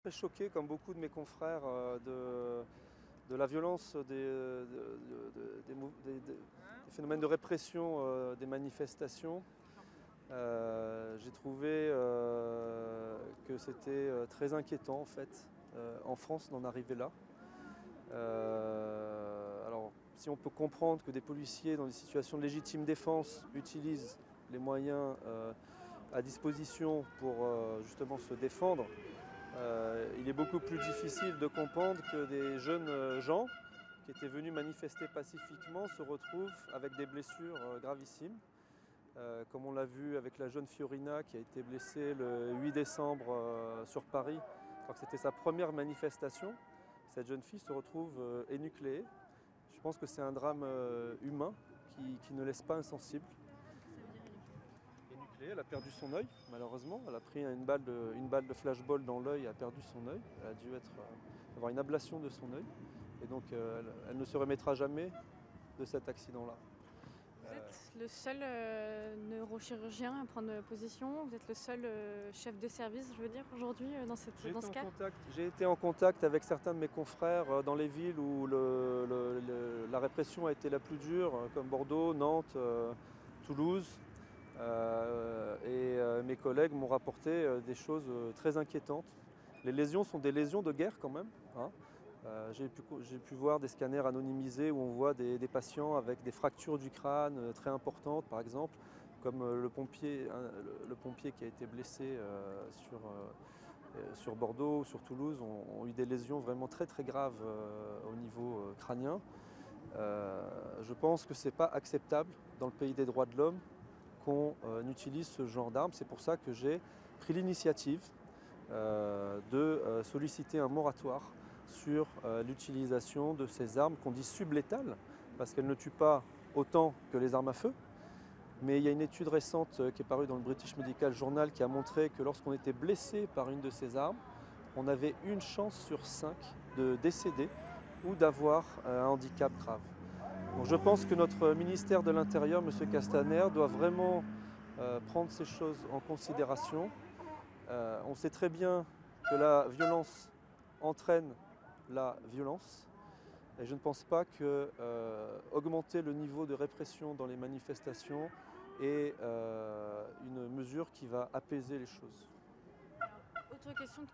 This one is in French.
Très choqué, comme beaucoup de mes confrères, de la violence des phénomènes de répression des manifestations. J'ai trouvé que c'était très inquiétant en fait, en France d'en arriver là. Alors, si on peut comprendre que des policiers dans des situations de légitime défense utilisent les moyens à disposition pour justement se défendre, il est beaucoup plus difficile de comprendre que des jeunes gens qui étaient venus manifester pacifiquement se retrouvent avec des blessures gravissimes, comme on l'a vu avec la jeune Fiorina qui a été blessée le 8 décembre sur Paris, alors que c'était sa première manifestation. Cette jeune fille se retrouve énucléée. Je pense que c'est un drame humain qui ne laisse pas insensible. Elle a perdu son œil, malheureusement. Elle a pris une balle de flashball dans l'œil, a perdu son œil. Elle a dû avoir une ablation de son œil. Et donc, elle ne se remettra jamais de cet accident-là. Vous êtes le seul neurochirurgien à prendre position, vous êtes le seul chef de service, je veux dire, aujourd'hui dans ce cas? J'ai été en contact avec certains de mes confrères dans les villes où la répression a été la plus dure, comme Bordeaux, Nantes, Toulouse. Mes collègues m'ont rapporté des choses très inquiétantes. Les lésions sont des lésions de guerre quand même, hein. J'ai pu voir des scanners anonymisés où on voit des patients avec des fractures du crâne très importantes, par exemple, comme le pompier qui a été blessé sur Bordeaux ou sur Toulouse, ont eu des lésions vraiment très très graves au niveau crânien. Je pense que ce n'est pas acceptable dans le pays des droits de l'homme qu'on utilise ce genre d'armes. C'est pour ça que j'ai pris l'initiative de solliciter un moratoire sur l'utilisation de ces armes qu'on dit sublétales, parce qu'elles ne tuent pas autant que les armes à feu. Mais il y a une étude récente qui est parue dans le British Medical Journal qui a montré que lorsqu'on était blessé par une de ces armes, on avait une chance sur 5 de décéder ou d'avoir un handicap grave. Donc je pense que notre ministère de l'Intérieur, M. Castaner, doit vraiment prendre ces choses en considération. On sait très bien que la violence entraîne la violence. Et je ne pense pas que augmenter le niveau de répression dans les manifestations est une mesure qui va apaiser les choses. Autre question